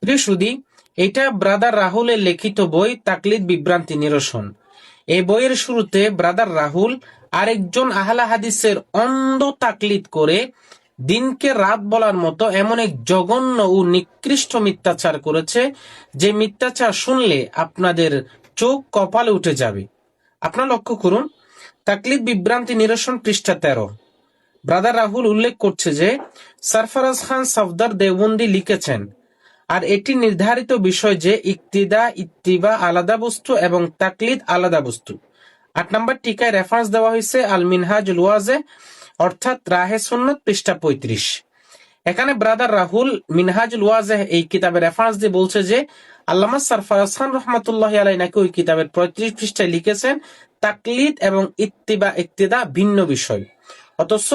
প্রিয় সুধী, এটা ব্রাদার রাহুলের লিখিত বই তাকলিদ বিভ্রান্তি নিরসন। এই বইয়ের শুরুতে ব্রাদার রাহুল আরেকজন আহলা হাদিসের অন্ধ তাকলিদ করে দিনকে রাত বলার মতো এমন এক জঘন্য ও নিকৃষ্ট মিথ্যাচার করেছে, যে মিথ্যাচার শুনলে আপনাদের চোখ কপালে উঠে যাবে। আপনারা লক্ষ্য করুন, তাকলিদ বিভ্রান্তি নিরসন পৃষ্ঠা 13। ব্রাদার রাহুল উল্লেখ করছে যে সরফরাজ খান সফদর দেওবন্দি লিখেছেন, আর এটি নির্ধারিত বিষয় যে ইক্তিদা ইত্তিবা আলাদা বস্তু এবং তাকলিদ আলাদা বস্তু। 8 নম্বর টিকায় রেফারেন্স দেওয়া হয়েছে আল মিনহাজুল ওয়াজে, অর্থাৎ রাহে সুন্নত, পৃষ্ঠা 35। এখানে ব্রাদার রাহুল মিনহাজুল ওয়াজে এই কিতাবের রেফারেন্স দিয়ে বলছে যে আল্লামা সরফরাজ খান রহমাতুল্লাহি আলাইহি নাকি ওই কিতাবের 35 পৃষ্ঠায় লিখেছেন তাকলিদ এবং ইত্তিবা ইক্তিদা ভিন্ন বিষয়। অথচ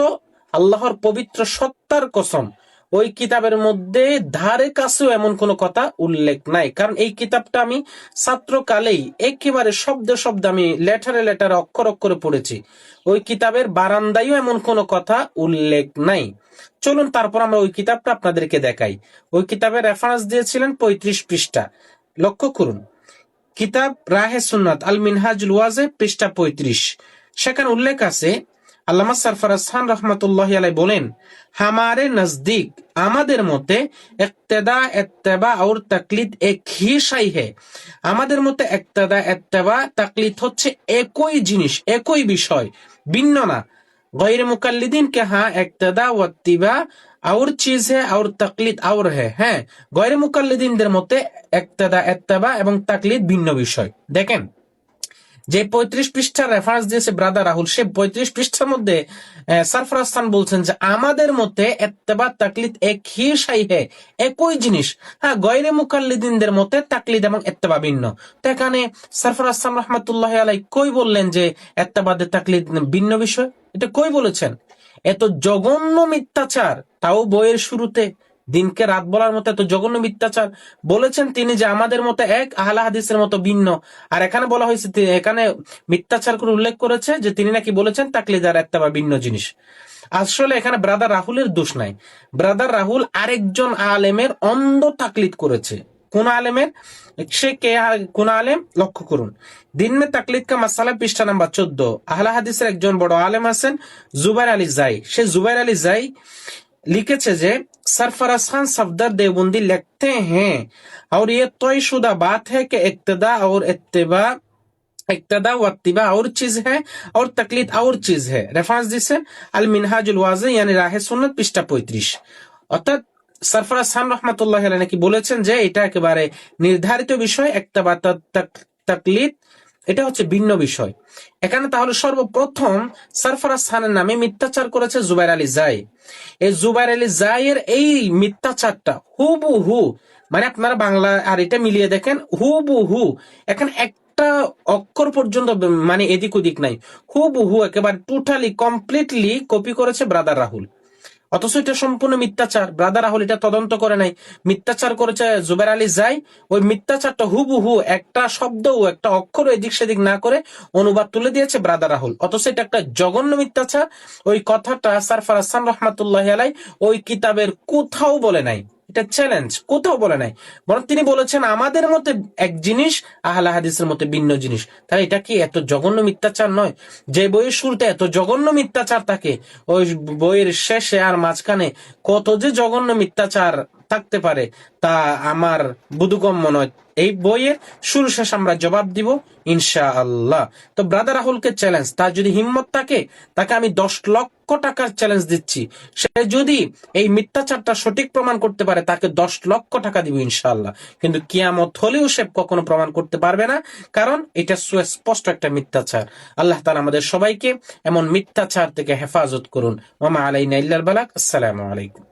আল্লাহর পবিত্র সত্তার কসম, ওই কিতাবের মধ্যে ধারে কাছেও এমন কোনো কথা উল্লেখ নাই। কারণ এই কিতাবটা আমি ছাত্রকালেই একেবারে শব্দে শব্দে আমি লেটারে অক্ষর অক্ষরে পড়েছি। ওই কিতাবের বারান্দায়ও এমন কোনো কথা উল্লেখ নাই। চলুন তারপর আমরা ওই কিতাবটা আপনাদেরকে দেখাই। ওই কিতাবের রেফারেন্স দিয়েছিলেন 35 পৃষ্ঠা। লক্ষ্য করুন, কিতাব রাহে সুন্নাত আল মিনহাজুল ওয়াজে, পৃষ্ঠা 35। সেখানে উল্লেখ আছে, আল্লামা সরফরাজ খান রহমতুল্লাহ আলাই বলেন, হামারে নজদীক, আমাদের মতে ইক্তেদা ইত্তেবা और তাকলিদ এক হি শাই হে। আমাদের মতে ইক্তেদা ইত্তেবা তাকলিদ হচ্ছে একই জিনিস, একই বিষয়, ভিন্ন না। গैर मुकल्लिदीन के हाँ इक्तेदा व इत्तिबा और चीज है और तकलीद और है। হ্যাঁ, গैर মুকাল্লিদিনদের মতে ইক্তেদা ইত্তেবা এবং তাকলিদ ভিন্ন বিষয়। দেখেন, যে 35 পৃষ্ঠার রেফারেন্স দিয়েছে ব্রাদার রাহুল, সে 35 পৃষ্ঠার মধ্যে সরফরাজ খান বলছেন যে আমাদের মতে ইত্তেবা তাকলিদ এক হি শাই হে, একই জিনিস। হ্যাঁ, গয়রে মুকাল্লিদিনদের মতে তাকলিদ এবং ইত্তেবা ভিন্ন। তো এখানে সরফরাজ খান রহমাতুল্লাহি আলাইহি কই বললেন যে ইত্তেবা তাকলিদ ভিন্ন বিষয়? এটা কই বলেছেন? এত জঘন্য মিথ্যাচার, তাও বইয়ের শুরুতে দিনকে রাত বলার মতো এত জঘন্য মিথ্যাচার বলেছেন তিনি, যে আমাদের মতো এক, আহলে হাদিসের মতো ভিন্ন। আর এখানে বলা হয়েছে, এখানে মিথ্যাচার করে উল্লেখ করেছে যে তিনি নাকি বলেছেন তাকলিদ আর ইত্তেবা ভিন্ন জিনিস। আসলে এখানে ব্রাদার রাহুলের দোষ নাই। ব্রাদার রাহুল আরেকজন আলেমের অন্ধ তাকলিদ করেছে। কোন আলেমের? সে কে, কোন আলেম? লক্ষ্য করুন, দিন মে তাকলিদ কা মাসালা, পৃষ্ঠা নাম্বার 14। আহলে হাদিসের একজন বড় আলেম আছেন জুবাইর আলী জাই। সে জুবাইর আলী জাই लिखे जे सरफराज खान सफदर देवबंदी लिखते हैं, और ये तयशुदा बात है कि इक्तदा और इत्तिबा, इक्तदा व इत्तिबा और चीज है और तकलीद और चीज है। रेफारेंस दिसे अल मिनहाजुल वाज़े यानी राहे सुन्नत, পৃষ্ঠা 35। অর্থাৎ সরফরাজ খান রহমাতুল্লাহি আলাইহি নাকি বলেছেন যে এটা একেবারে নির্ধারিত বিষয়, ইক্তবা তাকলিদ এটা হচ্ছে ভিন্ন বিষয়। এখানে তাহলে সর্বপ্রথম সরফরাজ খানের নামে মিথ্যাচার করেছে জুবাইর আলী জাই। এই জুবাইর আলী জাইয়ের এই মিথ্যাচারটা হুবহু, মানে আপনারা বাংলা আর এটা মিলিয়ে দেখেন, হুবহু, এখানে একটা অক্ষর পর্যন্ত মানে এদিক ওদিক নাই, হুবহু একেবারে টোটালি কমপ্লিটলি কপি করেছে ব্রাদার রাহুল। অথচ এটা সম্পূর্ণ মিথ্যাচার। ব্রাদার রাহুল এটা তদন্ত করে নাই, মিথ্যাচার করেছে জুবাইর আলী জাই। ওই মিথ্যাচারটা হুবহু একটা শব্দও একটা অক্ষর এদিক সেদিক না করে অনুবাদ তুলে দিয়েছে ব্রাদার রাহুল। অথচ এটা একটা জঘন্য মিথ্যাচার। ওই কথাটা সরফরাজ খান রহমাতুল্লাহি আলাইহি ওই কিতাবের কোথাও বলে নাই। এটা চ্যালেঞ্জ, কোথাও বলে নাই। বরং তিনি বলেছেন আমাদের মতে এক জিনিস, আহলে হাদিসের মতে ভিন্ন জিনিস। তাহলে এটা কি এত জঘন্য মিথ্যাচার নয়? যে বইয়ের শুরুতে এত জঘন্য মিথ্যাচার থাকে, ওই বইয়ের শেষে আর মাঝখানে কত যে জঘন্য মিথ্যাচার থাকতে পারে তা আমার বোধগম্য নয়। এই বইয়ের শুরু শেষ আমরা জবাব দিব ইনশাআল্লাহ। তো ব্রাদার রাহুলকে চ্যালেঞ্জ, তার যদি হিম্মত থাকে তাকে আমি 10 লক্ষ টাকার চ্যালেঞ্জ দিচ্ছি। সে যদি এই মিথ্যাচারটা সঠিক প্রমাণ করতে পারে তাকে 10 লক্ষ টাকা দিব ইনশাআল্লাহ। কিন্তু কিয়ামত হলেও সে কখনো প্রমাণ করতে পারবে না, কারণ এটা সুস্পষ্ট একটা মিথ্যাচার। আল্লাহ তাআলা আমাদের সবাইকে এমন মিথ্যাচার থেকে হেফাজত করুন। ওয়া মা আলাইনা ইল্লাল বালাগ। আসসালামু আলাইকুম।